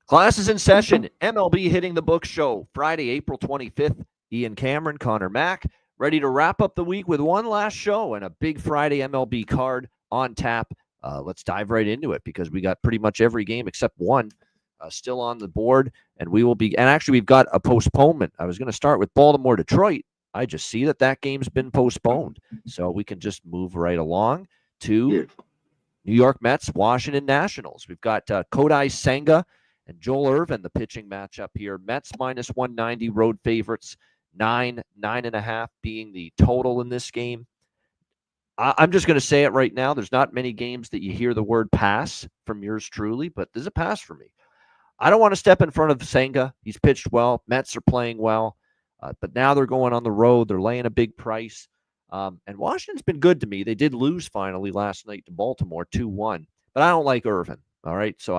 Class is in session. MLB Hitting the Book show, Friday, April 25th. Ian Cameron, Connor Mack, ready to wrap up the week with one last show and a big Friday MLB card on tap. Let's dive right into it because we got pretty much every game except one still on the board, and we will be. And actually, we've got a postponement. I was going to start with Baltimore, Detroit. I just see that game's been postponed, so we can just move right along to New York Mets, Washington Nationals. We've got Kodai Senga and Joel Irvin, the pitching matchup here. Mets minus 190, road favorites, 9.5 being the total in this game. I'm just going to say it right now. There's not many games that you hear the word pass from yours truly, but there's a pass for me. I don't want to step in front of Senga. He's pitched well. Mets are playing well, but now they're going on the road. They're laying a big price. And Washington's been good to me. They did lose finally last night to Baltimore 2-1, but I don't like Irvin. All right. So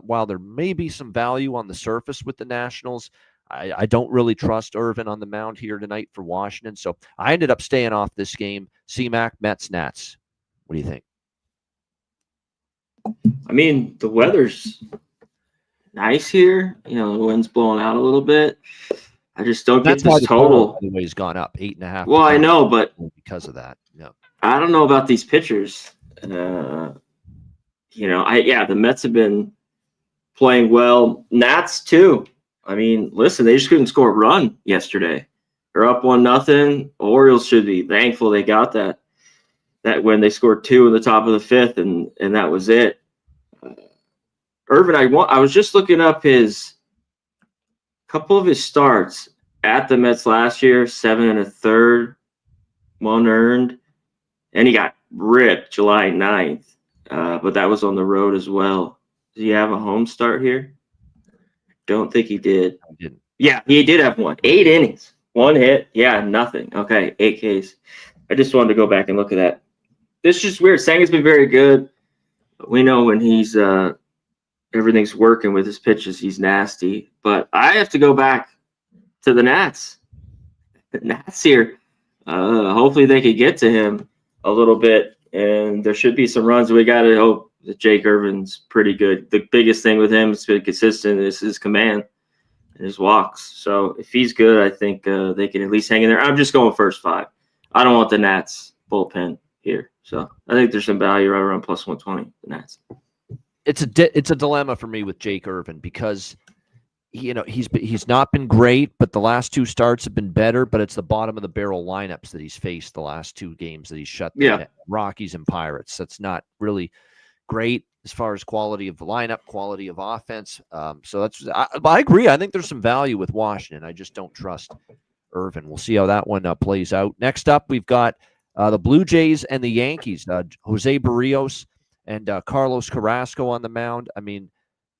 while there may be some value on the surface with the Nationals, I don't really trust Irvin on the mound here tonight for Washington. So I ended up staying off this game. C-Mac, Mets, Nats. What do you think? I mean, the weather's nice here. You know, the wind's blowing out a little bit. I just don't get this total. By the way, has gone up 8.5. Well, I know, but because of that, yeah. I don't know about these pitchers. The Mets have been playing well. Nats too. I mean, listen, they just couldn't score a run yesterday. They're up 1-0. Orioles should be thankful they got that when they scored 2 in the top of the 5th, and that was it. Irvin, I was just looking up his couple of his starts at the Mets last year, 7 1/3, 1 earned, and he got ripped July 9th, but that was on the road as well. Does he have a home start here? Don't think he did. I didn't. Yeah, he did have one. 8 innings, 1 hit. Yeah, nothing. Okay, 8 Ks. I just wanted to go back and look at that. This is just weird. Sanga's been very good. We know when he's everything's working with his pitches, he's nasty. But I have to go back to the Nats. The Nats here. Hopefully they could get to him a little bit, and there should be some runs. We got to hope that Jake Irvin's pretty good. The biggest thing with him, it's been consistent, is his command and his walks. So if he's good, I think they can at least hang in there. I'm just going first 5. I don't want the Nats bullpen here. So I think there's some value right around plus 120, the Nats. It's a dilemma for me with Jake Irvin because he's not been great, but the last 2 starts have been better. But it's the bottom of the barrel lineups that he's faced the last 2 games that he's shut down. Rockies and Pirates. That's not really great as far as quality of the lineup, quality of offense. So I agree. I think there's some value with Washington. I just don't trust Irvin. We'll see how that one plays out. Next up, we've got the Blue Jays and the Yankees. Jose Barrios and Carlos Carrasco on the mound. I mean,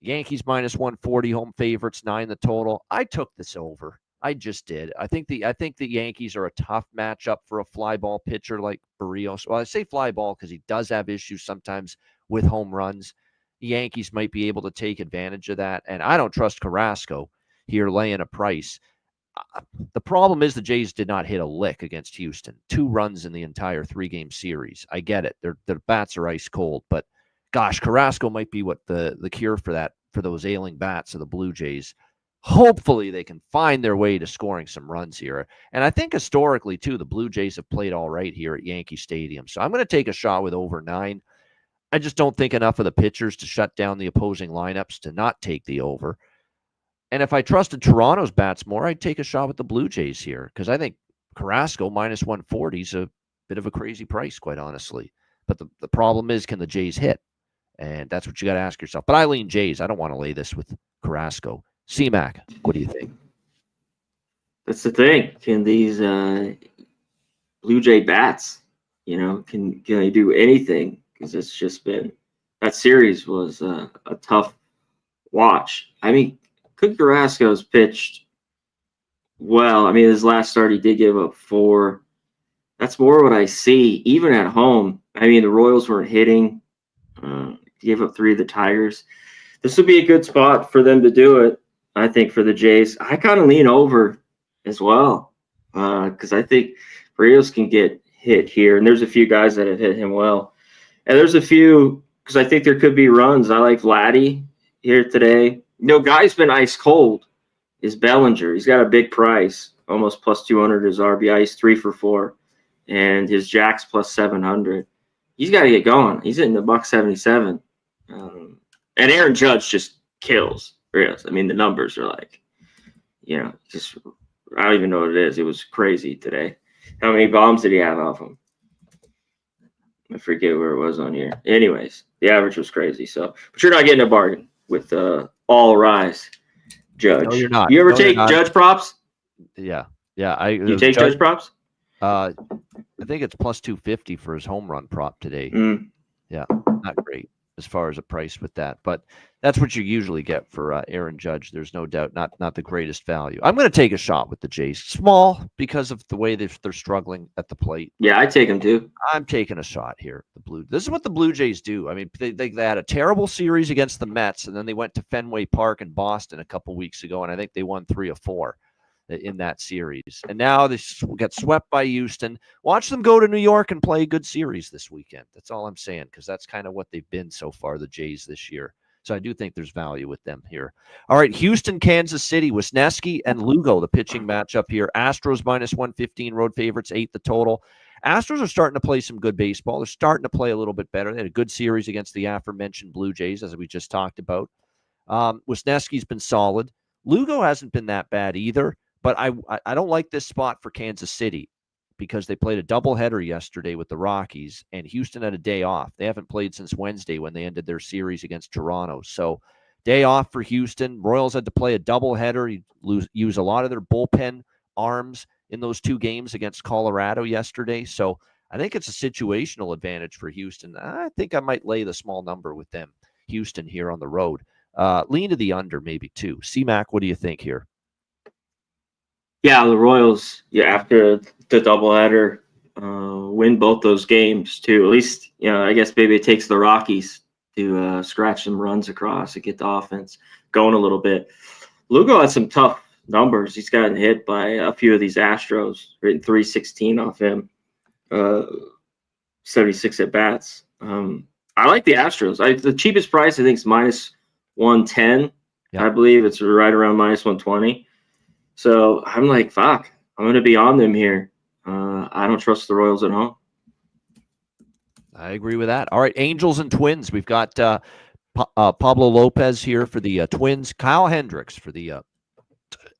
Yankees minus 140, home favorites, 9 the total. I took this over. I just did. I think the Yankees are a tough matchup for a fly ball pitcher like Barrios. Well, I say fly ball because he does have issues sometimes with home runs. The Yankees might be able to take advantage of that, and I don't trust Carrasco here laying a price. The problem is the Jays did not hit a lick against Houston. 2 runs in the entire 3-game series. I get it. Their bats are ice cold, but gosh, Carrasco might be what the cure for those ailing bats of the Blue Jays. Hopefully they can find their way to scoring some runs here. And I think historically, too, the Blue Jays have played all right here at Yankee Stadium. So I'm going to take a shot with over 9. I just don't think enough of the pitchers to shut down the opposing lineups to not take the over. And if I trusted Toronto's bats more, I'd take a shot with the Blue Jays here because I think Carrasco minus 140 is a bit of a crazy price, quite honestly. But the problem is, can the Jays hit? And that's what you got to ask yourself. But I lean Jays. I don't want to lay this with Carrasco. C-Mac, what do you think? That's the thing. Can these Blue Jay bats, can they do anything? Because it's just been – that series was a tough watch. I mean, Carrasco's pitched well. I mean, his last start, he did give up 4. That's more what I see, even at home. I mean, the Royals weren't hitting. He gave up 3 of the Tigers. This would be a good spot for them to do it, I think, for the Jays. I kind of lean over as well because I think Barrios can get hit here, and there's a few guys that have hit him well. And there's a few because I think there could be runs. I like Vladdy here today. Guy's been ice cold is Bellinger. He's got a big price, almost plus 200 his RBI. He's 3 for 4, and his Jack's plus 700. He's got to get going. He's hitting the $177. And Aaron Judge just kills. Really. I mean, the numbers are like, just I don't even know what it is. It was crazy today. How many bombs did he have off him? I forget where it was on here. Anyways, the average was crazy. So, but you're not getting a bargain with All Rise Judge. No, you're not. You ever take Judge props? Yeah. You take Judge props? I think it's plus 250 for his home run prop today. Yeah, not great as far as a price with that, but that's what you usually get for Aaron Judge. There's no doubt, not the greatest value. I'm going to take a shot with the Jays, small because of the way they're struggling at the plate. Yeah, I take them too. I'm taking a shot here. This is what the Blue Jays do. I mean, they had a terrible series against the Mets, and then they went to Fenway Park in Boston a couple weeks ago, and I think they won 3 of 4 in that series. And now they get swept by Houston. Watch them go to New York and play a good series this weekend. That's all I'm saying, because that's kind of what they've been so far, the Jays this year. So I do think there's value with them here. All right, Houston, Kansas City, Wisniewski and Lugo, the pitching matchup here. Astros minus 115, road favorites, 8 the total. Astros are starting to play some good baseball. They're starting to play a little bit better. They had a good series against the aforementioned Blue Jays, as we just talked about. Wisniewski's been solid. Lugo hasn't been that bad either. But I don't like this spot for Kansas City because they played a doubleheader yesterday with the Rockies, and Houston had a day off. They haven't played since Wednesday when they ended their series against Toronto. So day off for Houston. Royals had to play a doubleheader. Use a lot of their bullpen arms in those 2 games against Colorado yesterday. So I think it's a situational advantage for Houston. I think I might lay the small number with them, Houston, here on the road. Lean to the under maybe too. C-Mac, what do you think here? Yeah, the Royals, after the doubleheader, win both those games too. At least, I guess maybe it takes the Rockies to scratch some runs across and get the offense going a little bit. Lugo had some tough numbers. He's gotten hit by a few of these Astros, written 316 off him, 76 at bats. I like the Astros. The cheapest price I think is minus 110. Yep. I believe it's right around minus 120. So I'm like, fuck, I'm going to be on them here. I don't trust the Royals at home. I agree with that. All right, Angels and Twins. We've got Pablo Lopez here for the Twins. Kyle Hendricks for the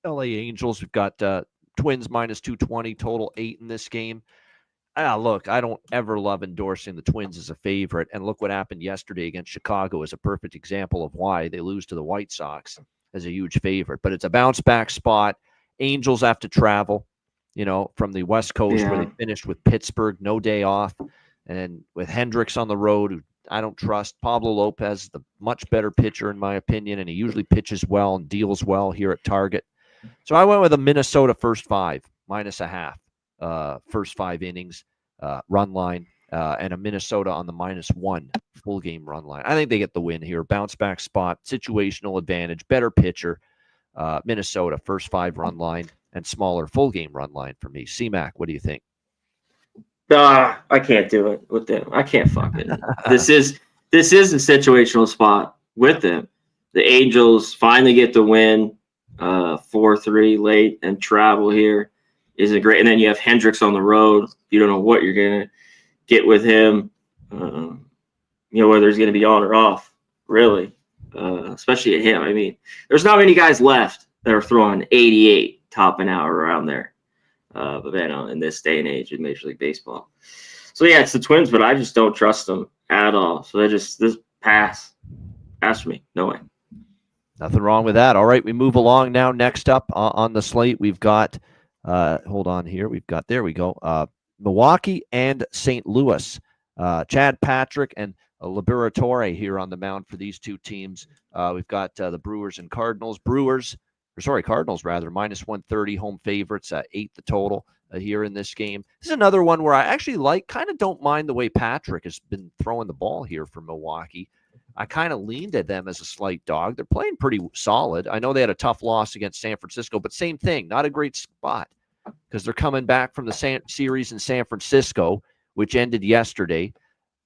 LA Angels. We've got Twins minus 220, total 8 in this game. Look, I don't ever love endorsing the Twins as a favorite. And look what happened yesterday against Chicago is a perfect example of why they lose to the White Sox as a huge favorite. But it's a bounce-back spot. Angels have to travel, from the West Coast where they finished with Pittsburgh, no day off. And with Hendricks on the road, who I don't trust. Pablo Lopez, the much better pitcher in my opinion, and he usually pitches well and deals well here at Target. So I went with a Minnesota first 5, minus a half, first 5 innings, run line, and a Minnesota on the -1 full game run line. I think they get the win here. Bounce back spot, situational advantage, better pitcher. Minnesota first 5 run line and smaller full game run line for me. C-Mac, what do you think? I can't do it with them. I can't fucking. This is a situational spot with them. The Angels finally get the win, 4-3 late, and travel here isn't great. And then you have Hendricks on the road. You don't know what you're gonna get with him. Whether he's gonna be on or off, really. Especially at him. I mean, there's not many guys left that are throwing 88 top an hour around there. But then in this day and age in Major League Baseball. So yeah, it's the Twins, but I just don't trust them at all. So this pass for me. No way. Nothing wrong with that. All right, we move along now. Next up on the slate, we've got hold on here. There we go. Milwaukee and St. Louis. Chad Patrick and Liberatore here on the mound for these 2 teams. We've got the Brewers and Cardinals. Cardinals rather, minus 130 home favorites, 8 the total here in this game. This is another one where I actually kind of don't mind the way Patrick has been throwing the ball here for Milwaukee. I kind of leaned at them as a slight dog. They're playing pretty solid. I know they had a tough loss against San Francisco, but same thing, not a great spot because they're coming back from the series in San Francisco, which ended yesterday.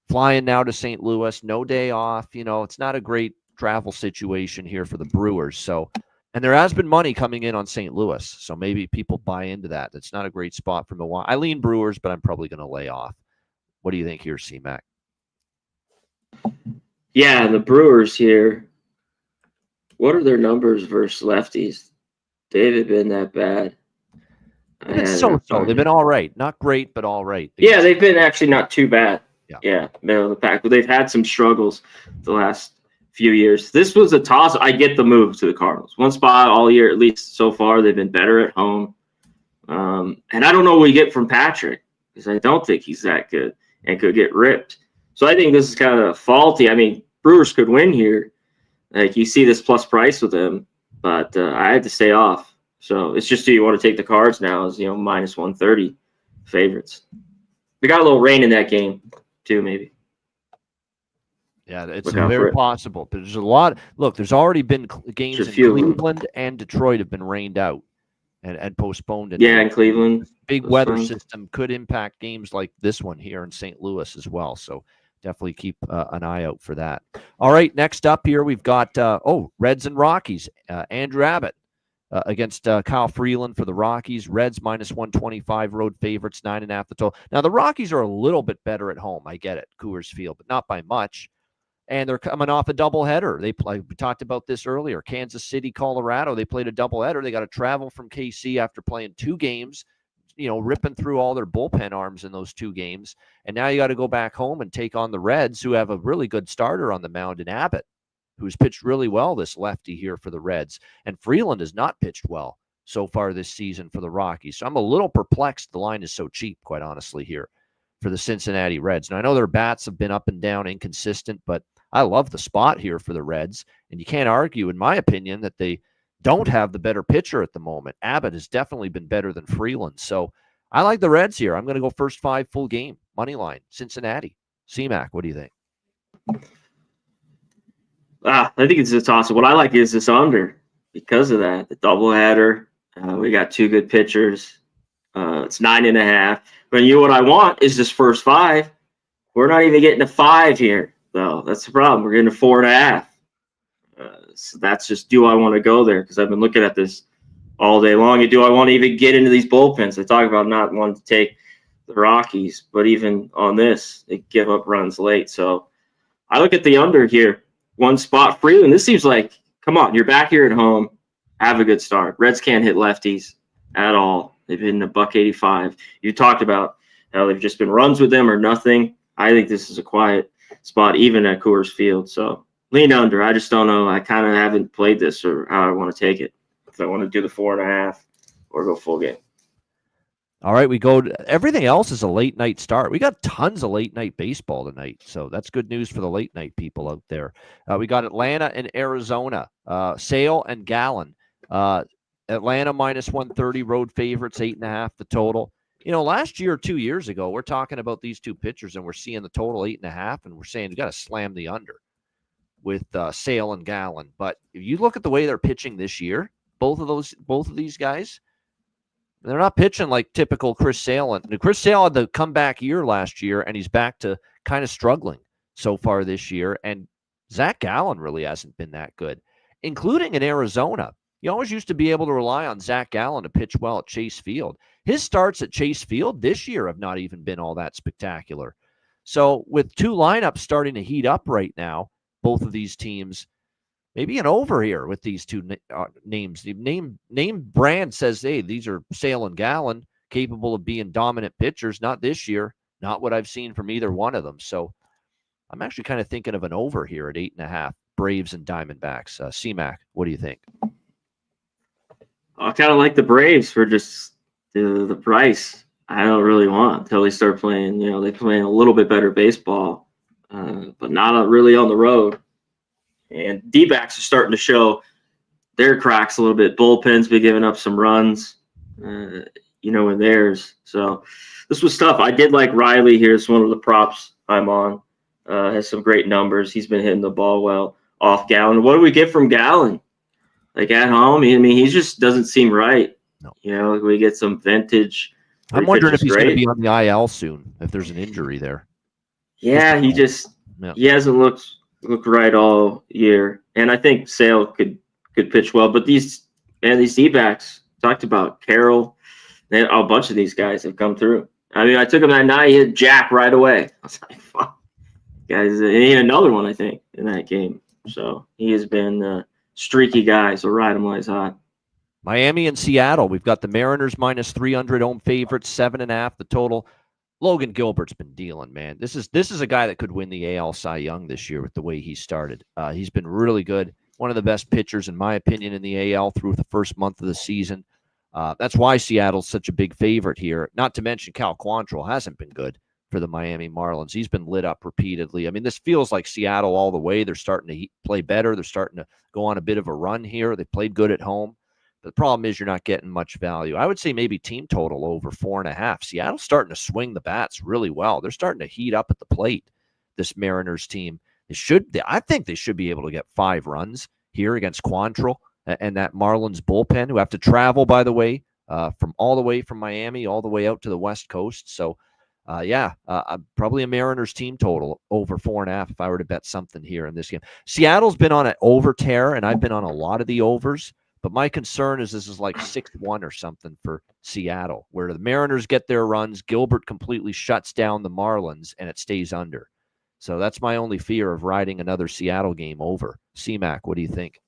Flying now to St. Louis, no day off. It's not a great travel situation here for the Brewers. So, and there has been money coming in on St. Louis, so maybe people buy into that. It's not a great spot for Milwaukee. I lean Brewers, but I'm probably going to lay off. What do you think here, C-Mac? Yeah, the Brewers here. What are their numbers versus lefties? They haven't been that bad. It's so-so. They've been all right. Not great, but all right. Yeah, they've been actually not too bad. Yeah, middle of the pack. But they've had some struggles the last few years. This was a toss. I get the move to the Cardinals. One spot all year, at least so far. They've been better at home. And I don't know what you get from Patrick because I don't think he's that good and could get ripped. So I think this is kind of faulty. I mean, Brewers could win here. Like you see this plus price with them, but I had to stay off. So it's just, do you want to take the Cards now as, minus 130 favorites? We got a little rain in that game too, maybe. Yeah, it's very possible. But there's a lot. Look, there's already been games in Cleveland and Detroit have been rained out and postponed. In Cleveland. Big weather system could impact games like this one here in St. Louis as well. So definitely keep an eye out for that. All right, next up here we've got Reds and Rockies. Andrew Abbott against Kyle Freeland for the Rockies. Reds minus 125, road favorites, 9.5 the total. Now, the Rockies are a little bit better at home. I get it, Coors Field, but not by much. And they're coming off a doubleheader. We talked about this earlier. Kansas City, Colorado, they played a doubleheader. They got to travel from KC after playing 2 games, ripping through all their bullpen arms in those 2 games. And now you got to go back home and take on the Reds, who have a really good starter on the mound in Abbott, who's pitched really well, this lefty here for the Reds. And Freeland has not pitched well so far this season for the Rockies. So I'm a little perplexed the line is so cheap, quite honestly, here for the Cincinnati Reds. Now, I know their bats have been up and down, inconsistent, but I love the spot here for the Reds. And you can't argue, in my opinion, that they don't have the better pitcher at the moment. Abbott has definitely been better than Freeland. So I like the Reds here. I'm going to go first 5 full game, money line, Cincinnati. C-Mac, what do you think? I think it's a toss-up. What I like is this under because of that. The doubleheader. We got 2 good pitchers. It's 9.5. But what I want is this first 5. We're not even getting a 5 here, though. That's the problem. We're getting a 4.5. So that's just, do I want to go there? Because I've been looking at this all day long. And do I want to even get into these bullpens? They talk about not wanting to take the Rockies, but even on this, they give up runs late. So I look at the under here. 1 spot, Freeland. This seems like, come on, you're back here at home. Have a good start. Reds can't hit lefties at all. They've been a $1.85. You talked about how they've just been runs with them or nothing. I think this is a quiet spot, even at Coors Field. So lean under. I just don't know. I kind of haven't played this or how I want to take it. If I want to do the 4.5 or go full game. All right, we go to, everything else is a late night start. We got tons of late night baseball tonight, so that's good news for the late night people out there. We got Atlanta and Arizona, Sale and Gallen. Atlanta minus 130, road favorites, 8.5 the total. Last year or 2 years ago, we're talking about these 2 pitchers, and we're seeing the total 8.5, and we're saying we got to slam the under with Sale and Gallen. But if you look at the way they're pitching this year, both of these guys, they're not pitching like typical Chris Sale. And Chris Sale had the comeback year last year, and he's back to kind of struggling so far this year. And Zach Gallen really hasn't been that good, including in Arizona. You always used to be able to rely on Zach Gallen to pitch well at Chase Field. His starts at Chase Field this year have not even been all that spectacular. So with 2 lineups starting to heat up right now, both of these teams, maybe an over here with these 2 names. The name brand says, hey, these are Sale and Gallen, capable of being dominant pitchers. Not this year. Not what I've seen from either one of them. So I'm actually kind of thinking of an over here at 8.5. Braves and Diamondbacks. C-Mac, what do you think? I kind of like the Braves for just the price. I don't really want until they start playing. They play a little bit better baseball, but not really on the road. And D-backs are starting to show their cracks a little bit. Bullpen's been giving up some runs, in theirs. So this was tough. I did like Riley here. It's one of the props I'm on. Has some great numbers. He's been hitting the ball well off Gallen. What do we get from Gallen? Like at home, he just doesn't seem right. No. We get some vintage. I'm wondering if he's going to be on the IL soon, if there's an injury there. Yeah, he hasn't looked right all year. and I think Sale could pitch well. But these D-backs talked about Carroll, and a bunch of these guys have come through. I mean, I took him that night. He hit Jack right away. I was like, fuck. Guys, and he had another one, I think, in that game. So he has been a streaky guy. So ride him while he's hot. Miami and Seattle. We've got the Mariners minus 300 home favorites, 7.5 the total. Logan Gilbert's been dealing, man. This is a guy that could win the AL Cy Young this year with the way he started. He's been really good. One of the best pitchers, in my opinion, in the AL through the first month of the season. That's why Seattle's such a big favorite here. Not to mention Cal Quantrill hasn't been good for the Miami Marlins. He's been lit up repeatedly. I mean, this feels like Seattle all the way. They're starting to play better. They're starting to go on a bit of a run here. They played good at home. But the problem is you're not getting much value. I would say maybe team total over 4.5. Seattle's starting to swing the bats really well. They're starting to heat up at the plate, this Mariners team. I think they should be able to get 5 runs here against Quantrill and that Marlins bullpen, who have to travel, by the way, from all the way from Miami all the way out to the West Coast. So, probably a Mariners team total over 4.5 if I were to bet something here in this game. Seattle's been on an over tear, and I've been on a lot of the overs. But my concern is this is like 6-1 or something for Seattle, where the Mariners get their runs, Gilbert completely shuts down the Marlins, and it stays under. So that's my only fear of riding another Seattle game over. C-Mac, what do you think?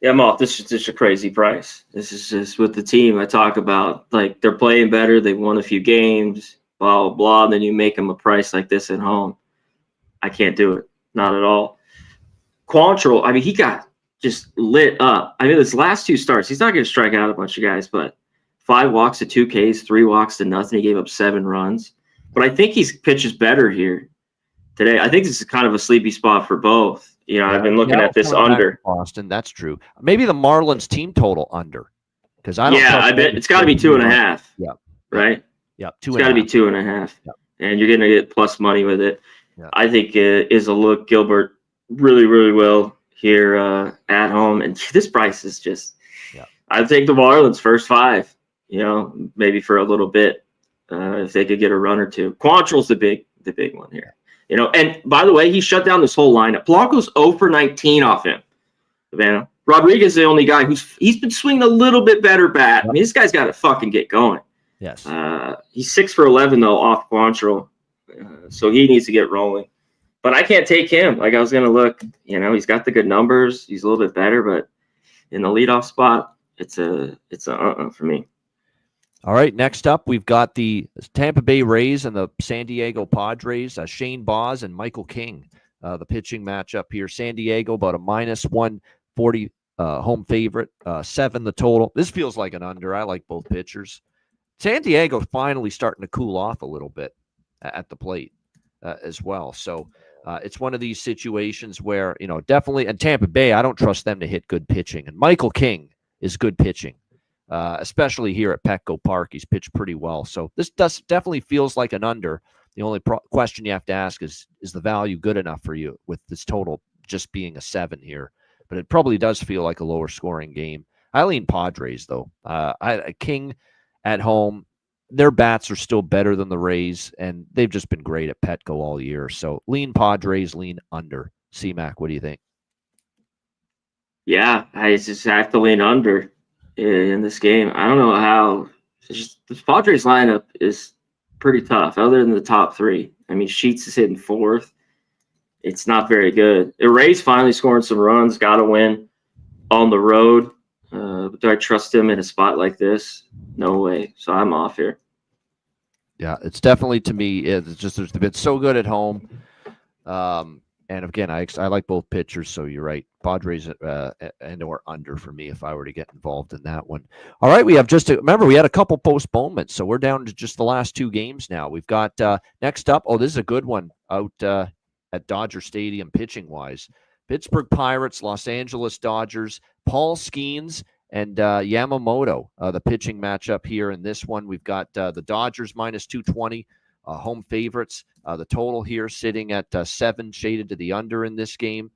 Yeah, I'm off. This is just a crazy price. This is just with the team I talk about. Like, they're playing better. They've won a few games, blah, blah, blah. And then you make them a price like this at home. I can't do it. Not at all. Quantrill, I mean, he got just lit up. I mean, his last 2 starts, he's not going to strike out a bunch of guys, but 5 walks to 2 Ks, 3 walks to nothing. He gave up 7 runs. But I think he pitches better here today. I think this is kind of a sleepy spot for both. You know, I've been looking at this under. Boston, that's true. Maybe the Marlins team total under. Because I bet it's got to be 2.5. Yeah. Right? Yeah. It's got to be 2.5. Yeah. And you're going to get plus money with it. Yeah. I think it is a look. Gilbert really, really well here at home, and this price is just. Yeah. I'd take the Marlins first 5. You know, maybe for a little bit if they could get a run or two. Quantrill's the big one here. You know, and by the way, he shut down this whole lineup. Polanco's 0 for 19 off him. Savannah. Rodriguez is the only guy he's been swinging a little bit better bat. I mean, this guy's got to fucking get going. Yes. He's 6 for 11 though off Quantrill, so he needs to get rolling. But I can't take him. Like, I was gonna look. You know, he's got the good numbers. He's a little bit better, but in the leadoff spot, it's a for me. All right, next up, we've got the Tampa Bay Rays and the San Diego Padres, Shane Baz and Michael King, the pitching matchup here. San Diego, about a minus 140 home favorite, 7 the total. This feels like an under. I like both pitchers. San Diego finally starting to cool off a little bit at the plate as well. So it's one of these situations where, you know, definitely, and Tampa Bay, I don't trust them to hit good pitching. And Michael King is good pitching. Especially here at Petco Park. He's pitched pretty well. So this definitely feels like an under. The only question you have to ask is the value good enough for you with this total just being a 7 here? But it probably does feel like a lower scoring game. I lean Padres, though. King at home, their bats are still better than the Rays, and they've just been great at Petco all year. So lean Padres, lean under. C-Mac, what do you think? Yeah, I just have to lean under in this game. I don't know how. The Padres lineup is pretty tough, other than the top 3. I mean, Sheets is hitting 4th. It's not very good. The Rays finally scoring some runs, got to win on the road. But do I trust him in a spot like this? No way. So I'm off here. Yeah, it's definitely, to me, it's just there's been so good at home. And again, I like both pitchers, so you're right. Padres and or under for me if I were to get involved in that one. All right, we have remember we had a couple postponements, so we're down to just the last 2 games now. We've got next up. Oh, this is a good one out at Dodger Stadium pitching wise. Pittsburgh Pirates, Los Angeles Dodgers, Paul Skeens and Yamamoto, the pitching matchup here in this one. We've got the Dodgers minus 220. Home favorites. The total here sitting at 7, shaded to the under in this game.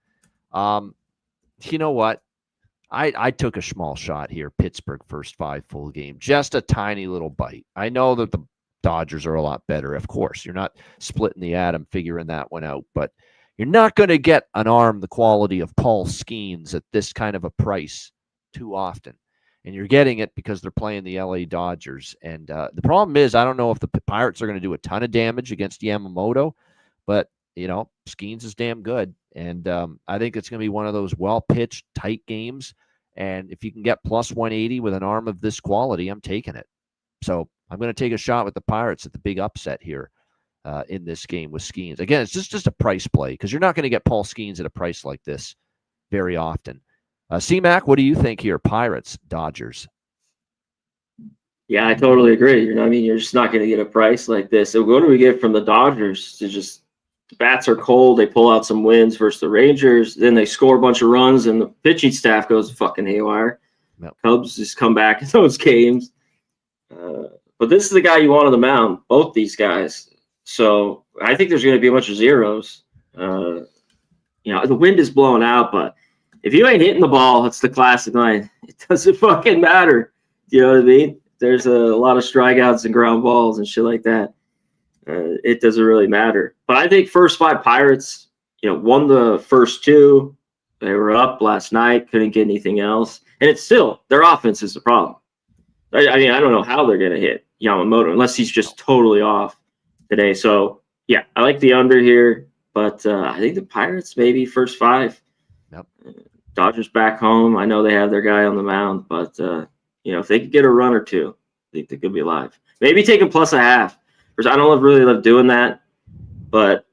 You know what? I took a small shot here. Pittsburgh first 5 full game. Just a tiny little bite. I know that the Dodgers are a lot better. Of course, you're not splitting the atom, figuring that one out. But You're not going to get an arm the quality of Paul Skeens at this kind of a price too often. And you're getting it because they're playing the LA Dodgers. And the problem is, I don't know if the Pirates are going to do a ton of damage against Yamamoto, but, Skeens is damn good. And I think it's going to be one of those well-pitched, tight games. And if you can get plus 180 with an arm of this quality, I'm taking it. So I'm going to take a shot with the Pirates at the big upset here in this game with Skeens. Again, it's just a price play because you're not going to get Paul Skeens at a price like this very often. C-Mac, what do you think here? Pirates, Dodgers. Yeah, I totally agree. You're just not going to get a price like this. So what do we get from the Dodgers? The bats are cold. They pull out some wins versus the Rangers. Then they score a bunch of runs, and the pitching staff goes fucking haywire. Yep. Cubs just come back in those games. But this is the guy you want on the mound, both these guys. So I think there's going to be a bunch of zeros. The wind is blowing out, but if you ain't hitting the ball, it's the classic line. It doesn't fucking matter. You know what I mean? There's a lot of strikeouts and ground balls and shit like that. It doesn't really matter. But I think first 5 Pirates, won the first 2. They were up last night, couldn't get anything else. And it's still, their offense is the problem. I don't know how they're going to hit Yamamoto unless he's just totally off today. So, yeah, I like the under here. But I think the Pirates maybe first 5. Yep. Dodgers back home. I know they have their guy on the mound. But, if they could get a run or 2, I think they could be live. Maybe take them plus a half. I don't really love doing that, but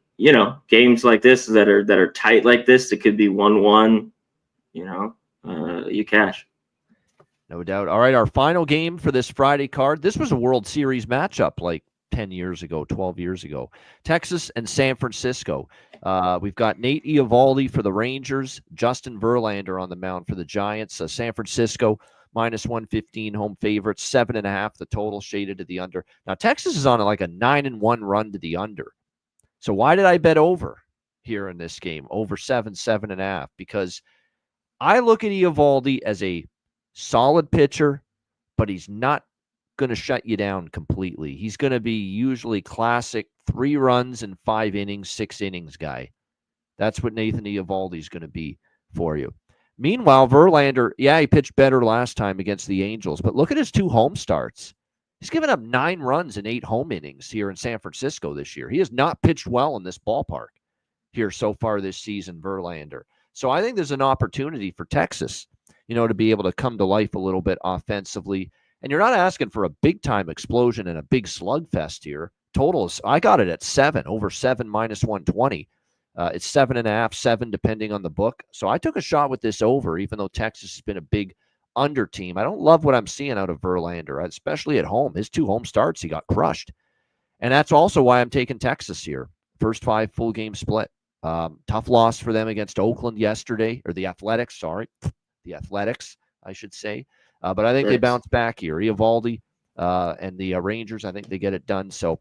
games like this that are tight like this, it could be 1-1. You cash. No doubt. All right, our final game for this Friday card. This was a World Series matchup like 10 years ago, 12 years ago. Texas and San Francisco. We've got Nate Eovaldi for the Rangers, Justin Verlander on the mound for the Giants. San Francisco minus 115 home favorites, 7.5 the total, shaded to the under. Now Texas is on like a 9-1 run to the under. So why did I bet over here in this game? Over 7.5, because I look at Eovaldi as a solid pitcher, but he's not going to shut you down completely. He's going to be usually classic 3 runs in 5 innings, 6 innings guy. That's what Nathan Eovaldi is going to be for you. Meanwhile, Verlander, he pitched better last time against the Angels, but look at his 2 home starts. He's given up 9 runs in 8 home innings here in San Francisco this year. He has not pitched well in this ballpark here so far this season, Verlander. So I think there's an opportunity for Texas, to be able to come to life a little bit offensively. And you're not asking for a big-time explosion and a big slugfest here. Totals, I got it at 7, over 7 minus 120. It's 7.5, 7 depending on the book. So I took a shot with this over, even though Texas has been a big under team. I don't love what I'm seeing out of Verlander, especially at home. His 2 home starts, he got crushed. And that's also why I'm taking Texas here. First 5 full game split. Tough loss for them against Oakland yesterday, or the Athletics, I should say. But I think they bounce back here. Eovaldi and the Rangers, I think they get it done. So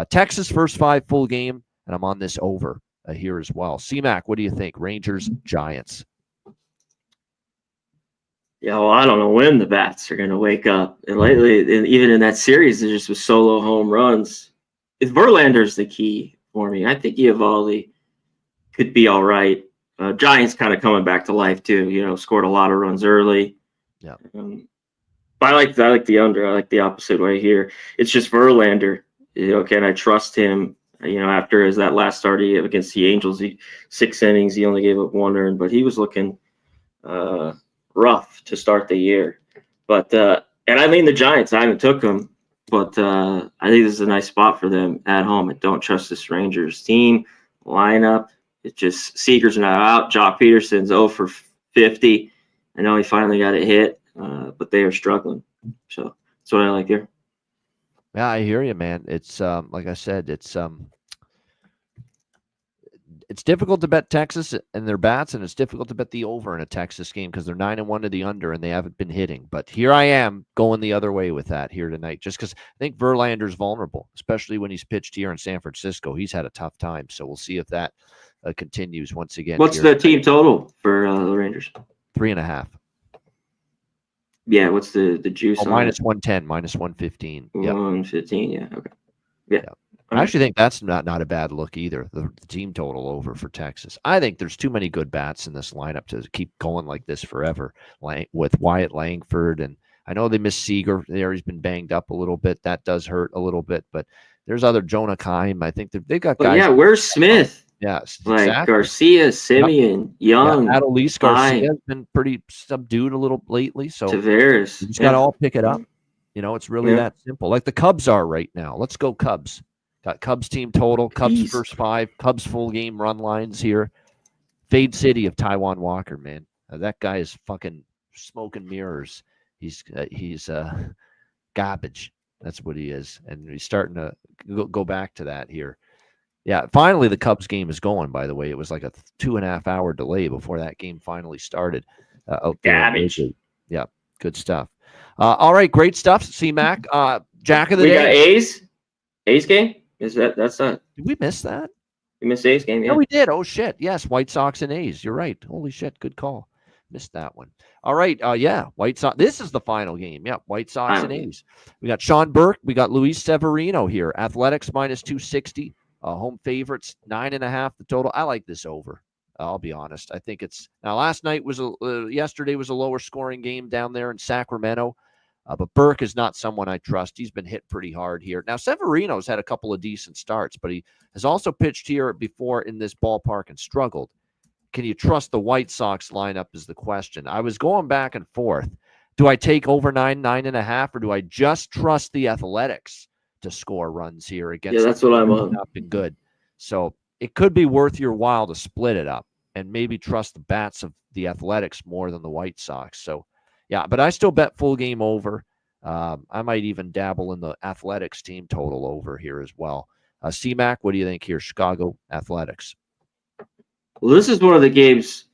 Texas first 5 full game, and I'm on this over here as well. C-Mac, what do you think? Rangers, Giants. Yeah, well, I don't know when the bats are going to wake up. And lately, even in that series, it just was solo home runs. If Verlander's the key for me, I think Eovaldi could be all right. Giants kind of coming back to life too. Scored a lot of runs early. Yeah. But I like the under. I like the opposite way here. It's just Verlander. Can I trust him? After that last start against the Angels, 6 innings, he only gave up 1 earned, but he was looking rough to start the year. But and I lean the Giants. I haven't took them, but I think this is a nice spot for them at home. I don't trust this Rangers team lineup. It's just Seager's not out. Jock Peterson's 0 for 50. I know he finally got it hit, but they are struggling. So that's what I like here. Yeah, I hear you, man. It's like I said, it's difficult to bet Texas and their bats, and it's difficult to bet the over in a Texas game because they're 9-1 to the under and they haven't been hitting. But here I am going the other way with that here tonight, just because I think Verlander's vulnerable, especially when he's pitched here in San Francisco. He's had a tough time, so we'll see if that continues once again. What's the team total for the Rangers? 3.5. Yeah, what's the juice? Minus 110, minus 115. Yeah, 115. Yeah, okay. Yeah. I actually think that's not a bad look either. The team total over for Texas. I think there's too many good bats in this lineup to keep going like this forever. With Wyatt Langford, and I know they missed Seager there. He's been banged up a little bit. That does hurt a little bit, but there's other Jonah Keim. I think they've got guys. Yeah, where's Smith? Yes, like exactly. Garcia, Simeon, Young. Yeah, Adolis Garcia has been pretty subdued a little lately, so Tavares. you just got to all pick it up. It's really that simple. Like the Cubs are right now. Let's go Cubs. Got Cubs team total, Cubs first 5, Cubs full game run lines here. Fade City of Taijuan Walker, man. That guy is fucking smoke and mirrors. He's garbage. That's what he is, and he's starting to go back to that here. Yeah, finally the Cubs game is going. By the way, it was like a 2.5 hour delay before that game finally started. Garbage. Yeah, good stuff. All right, great stuff. C-Mac, Jack of the Day. We got A's game. That's not? Did we miss that? We missed A's game. Yeah, we did. Oh shit. Yes, White Sox and A's. You're right. Holy shit. Good call. Missed that one. All right. Yeah, White Sox. This is the final game. Yeah, White Sox and A's. We got Sean Burke. We got Luis Severino here. Athletics -260. Home favorites 9.5. The total. I like this over. I'll be honest. I think it's now. Last night was yesterday was a lower scoring game down there in Sacramento. But Burke is not someone I trust. He's been hit pretty hard here. Now, Severino's had a couple of decent starts, but he has also pitched here before in this ballpark and struggled. Can you trust the White Sox lineup is the question. I was going back and forth. Do I take over 9.5, or do I just trust the Athletics to score runs here against? Yeah, that's what I'm on. Not been good. So it could be worth your while to split it up and maybe trust the bats of the Athletics more than the White Sox. So, yeah, but I still bet full game over. I might even dabble in the Athletics team total over here as well. C-Mac, what do you think here? Chicago Athletics. Well, this is one of the games,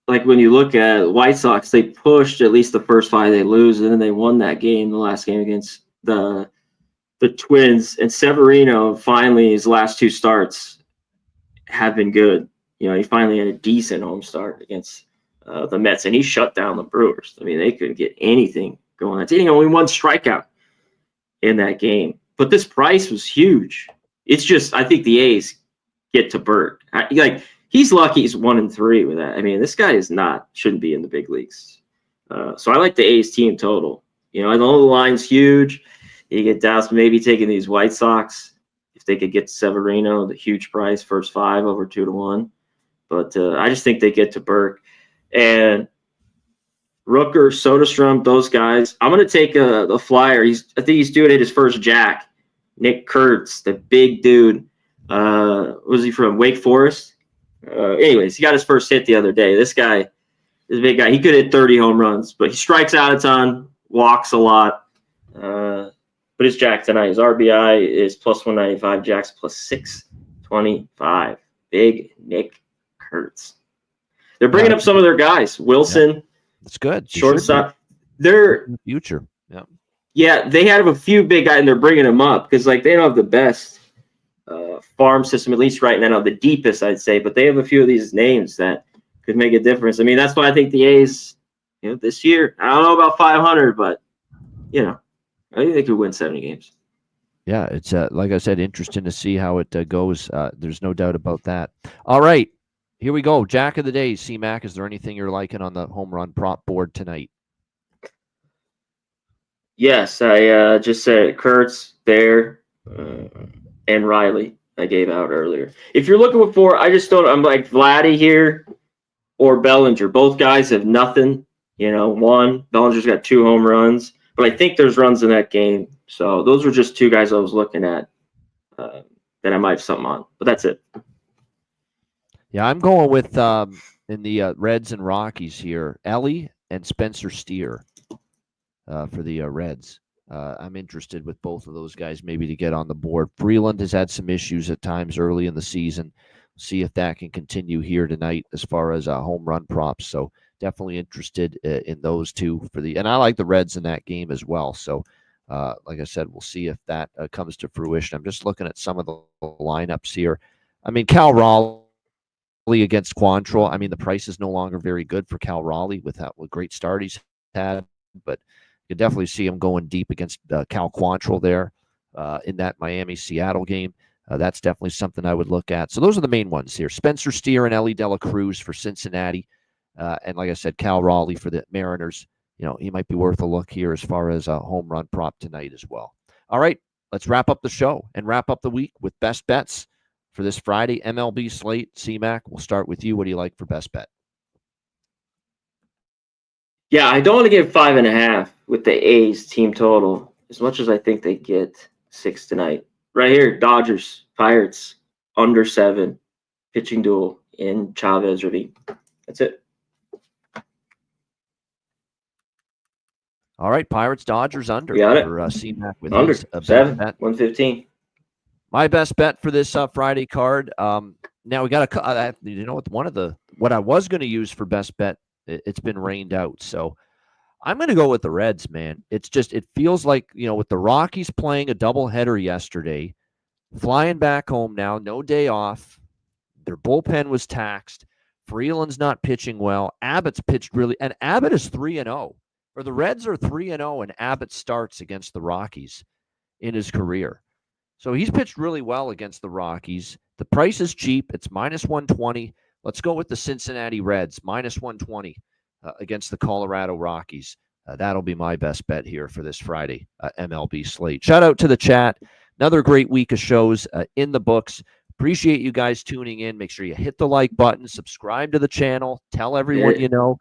like when you look at White Sox, they pushed at least the first 5 they lose, and then they won that game, the last game against the Twins. And Severino, finally, his last 2 starts have been good. He finally had a decent home start against the Mets, and he shut down the Brewers. I mean, they couldn't get anything going. That's only 1 strikeout in that game. But this price was huge. It's just, I think the A's get to Burt. He's lucky he's 1-3 with that. I mean, this guy shouldn't be in the big leagues. So I like the A's team total. I know the line's huge. You get Dallas maybe taking these White Sox if they could get Severino, the huge price, first 5 over 2-1. But I just think they get to Burke. And Rooker, Soderstrom, those guys. I'm going to take the flyer. I think he's doing it his first jack. Nick Kurtz, the big dude. Was he from Wake Forest? Anyways, he got his first hit the other day. This guy is a big guy. He could hit 30 home runs, but he strikes out a ton, walks a lot. But his jack tonight, his RBI is +195, Jack's +625. Big Nick Kurtz. They're bringing up some of their guys. Wilson. Yeah. That's good. Shortstop. They're future. Yeah. Yeah, they have a few big guys, and they're bringing them up because they don't have the best farm system, at least right now, the deepest, I'd say. But they have a few of these names that could make a difference. I mean, that's why I think the A's, this year, I don't know about 500, but, I think they could win 70 games. Yeah, it's like I said, interesting to see how it goes. There's no doubt about that. All right. Here we go. Jack of the day, C-Mac. Is there anything you're liking on the home run prop board tonight? Yes, I just said Kurtz, Bear, and Riley I gave out earlier. If you're looking for, I'm like Vladdy here or Bellinger. Both guys have nothing. One. Bellinger's got 2 home runs, but I think there's runs in that game. So those were just 2 guys I was looking at that I might have something on. But that's it. Yeah, I'm going with in the Reds and Rockies here, Ellie and Spencer Steer for the Reds. I'm interested with both of those guys maybe to get on the board. Freeland has had some issues at times early in the season. See if that can continue here tonight as far as home run props. So definitely interested in those 2 and I like the Reds in that game as well. So like I said, we'll see if that comes to fruition. I'm just looking at some of the lineups here. I mean, Cal Raleigh against Quantrill. I mean, the price is no longer very good for Cal Raleigh with great start he's had, but you definitely see him going deep against Cal Quantrill there. in that Miami-Seattle game. That's definitely something I would look at. So those are the main ones here. Spencer Steer and Ellie De La Cruz for Cincinnati. And like I said, Cal Raleigh for the Mariners. He might be worth a look here as far as a home run prop tonight as well. All right, let's wrap up the show and wrap up the week with best bets for this Friday MLB slate. CMAC, we'll start with you. What do you like for best bet? Yeah, I don't want to give 5.5 with the A's team total as much as I think they get 6 tonight. Right here, Dodgers, Pirates, under 7, pitching duel in Chavez Ravine. That's it. All right, Pirates, Dodgers under. Got it. For CMAC with under his, 7, bet. 115. My best bet for this Friday card. Now we got what I was going to use for best bet, it's been rained out. So I'm going to go with the Reds, man. It feels like, with the Rockies playing a doubleheader yesterday, flying back home now, no day off. Their bullpen was taxed. Freeland's not pitching well. Abbott's pitched and Abbott is 3-0. Or the Reds are 3-0, and Abbott starts against the Rockies in his career. So he's pitched really well against the Rockies. The price is cheap. It's -120. Let's go with the Cincinnati Reds, -120 against the Colorado Rockies. That'll be my best bet here for this Friday MLB slate. Shout out to the chat. Another great week of shows in the books. Appreciate you guys tuning in. Make sure you hit the like button, subscribe to the channel, tell everyone you know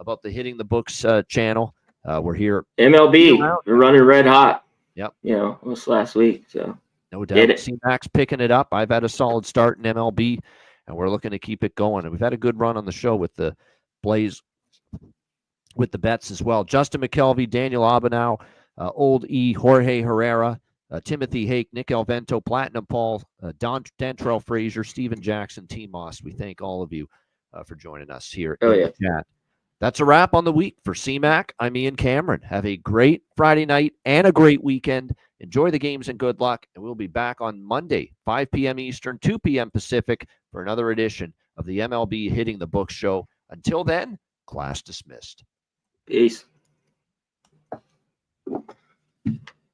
about the Hitting the Books channel. We're here. MLB, we're running red hot. Yep. It was last week, so no doubt. C-Max picking it up. I've had a solid start in MLB, and we're looking to keep it going. And we've had a good run on the show with the Blaze, with the bets as well. Justin McKelvey, Daniel Abenow, Old E, Jorge Herrera, Timothy Hake, Nick Alvento, Platinum Paul, Dantrell Frazier, Steven Jackson, T. Moss. We thank all of you for joining us here in the chat. That's a wrap on the week for CMAC. I'm Ian Cameron. Have a great Friday night and a great weekend. Enjoy the games and good luck. And we'll be back on Monday, 5 p.m. Eastern, 2 p.m. Pacific, for another edition of the MLB Hitting the Books show. Until then, class dismissed. Peace.